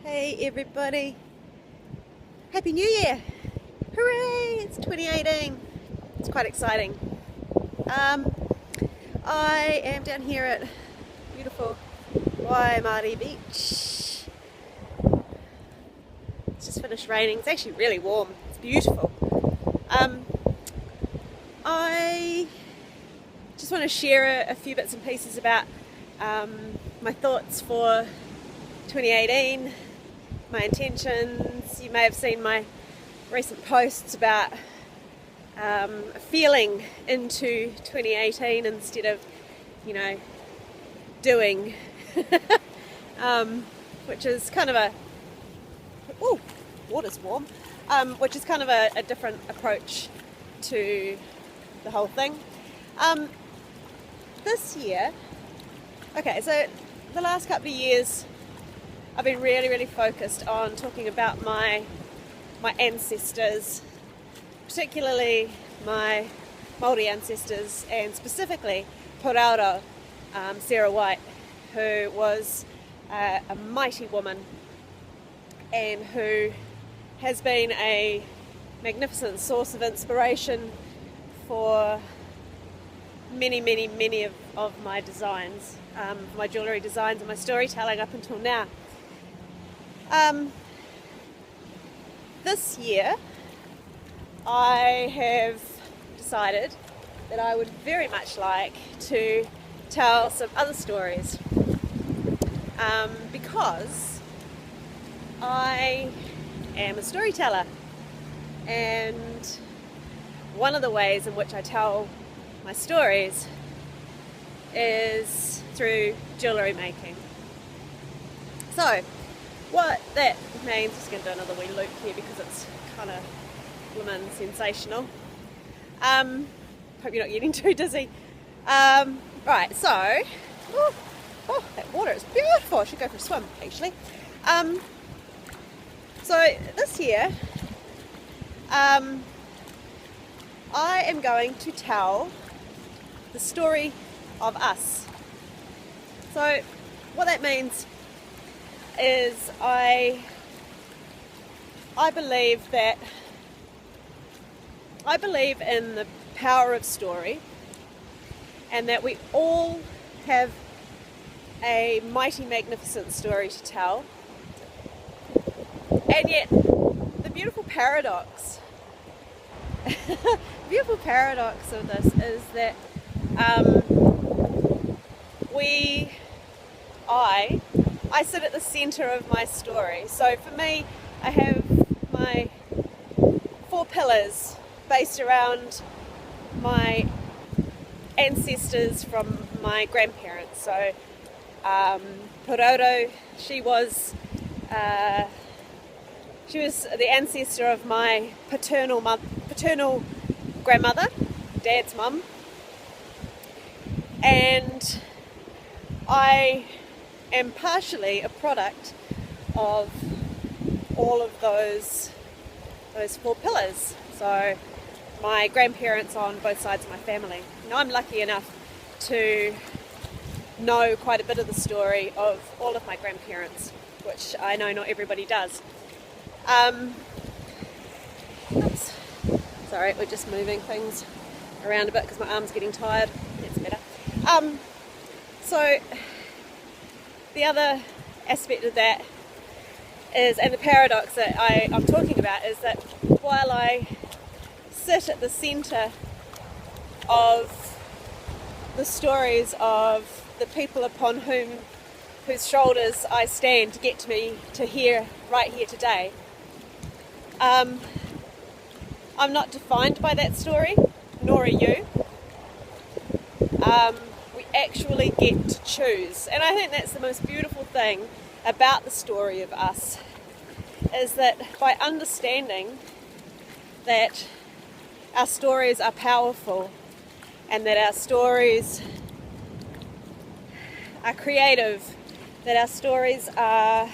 Hey everybody, Happy New Year! Hooray! It's 2018. It's quite exciting. I am down here at beautiful Waimari Beach. It's just finished raining. It's actually really warm. It's beautiful. I just want to share a few bits and pieces about my thoughts for 2018, my intentions. You may have seen my recent posts about feeling into 2018 instead of, doing, which is kind of water's warm, which is kind of a different approach to the whole thing. This year, so the last couple of years, I've been really focused on talking about my ancestors, particularly my Māori ancestors, and specifically Piraurau, Sarah White, who was a mighty woman and who has been a magnificent source of inspiration for many of my designs, my jewellery designs and my storytelling up until now. This year I have decided that I would very much like to tell some other stories, because I am a storyteller, and one of the ways in which I tell my stories is through jewellery making. So what that means, I'm just going to do another wee loop here because it's kind of blimmin' sensational. Hope you're not getting too dizzy. Right, so, that water is beautiful. I should go for a swim, actually. So this year, I am going to tell the story of us. So what that means is I believe in the power of story, and that we all have a mighty, magnificent story to tell. And yet, the beautiful paradox of this is that I sit at the centre of my story. So for me, I have my 4 pillars based around my ancestors from my grandparents. So Piraurau, she was the ancestor of my paternal grandmother, Dad's mum, and I am partially a product of all of those 4 pillars. So my grandparents on both sides of my family. Now I'm lucky enough to know quite a bit of the story of all of my grandparents, which I know not everybody does. Oops. Sorry, we're just moving things around a bit because my arm's getting tired. That's better. So the other aspect of that is, and the paradox that I'm talking about, is that while I sit at the centre of the stories of the people upon whose shoulders I stand to get me to here, right here today, I'm not defined by that story, nor are you. We actually get to choose, and I think that's the most beautiful thing about the story of us, is that by understanding that our stories are powerful and that our stories are creative, that our stories are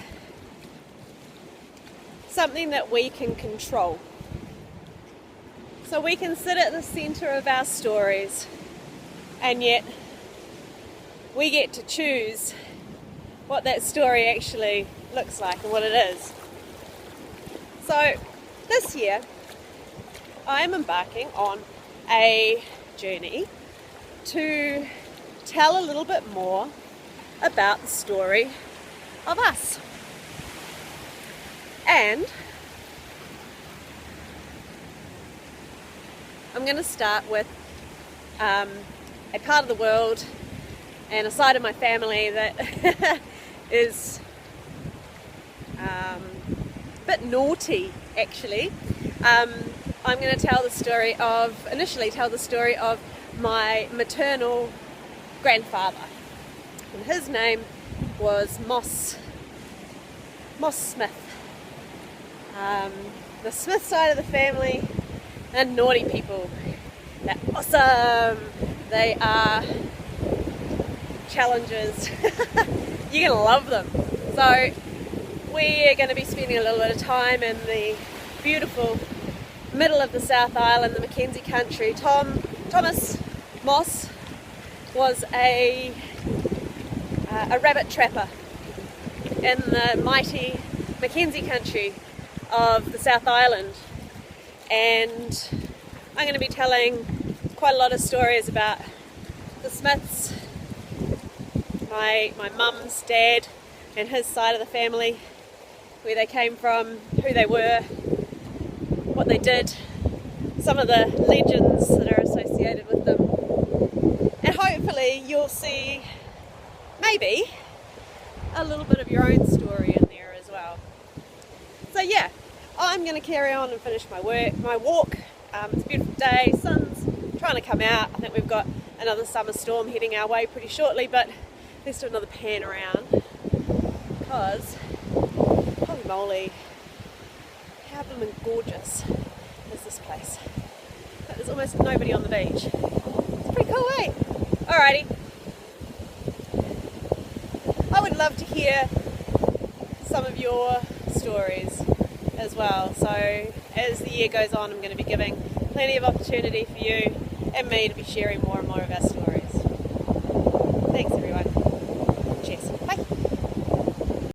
something that we can control. So we can sit at the centre of our stories, and yet we get to choose what that story actually looks like and what it is. So this year I am embarking on a journey to tell a little bit more about the story of us. And I'm going to start with a part of the world and a side of my family that is a bit naughty, actually. I'm going to initially tell the story of my maternal grandfather. And his name was Moss Smith. The Smith side of the family are naughty people. They're awesome. They are challengers. You're going to love them. So we're going to be spending a little bit of time in the beautiful middle of the South Island, the Mackenzie country. Thomas Moss was a rabbit trapper in the mighty Mackenzie country of the South Island, and I'm going to be telling quite a lot of stories about the Smiths, my mum's dad and his side of the family, where they came from, who they were, what they did, some of the legends that are associated with them, and hopefully you'll see maybe a little bit of your own story in there as well. So yeah, I'm going to carry on and finish my walk. It's a beautiful day, sun's trying to come out. I think we've got another summer storm heading our way pretty shortly, but let's do another pan around, because holy moly, how blooming gorgeous is this place. But there's almost nobody on the beach. It's pretty cool, eh? Alrighty. I would love to hear some of your stories as well. So as the year goes on, I'm going to be giving plenty of opportunity for you and me to be sharing more and more of our stories. Thanks everyone. Cheers. Bye.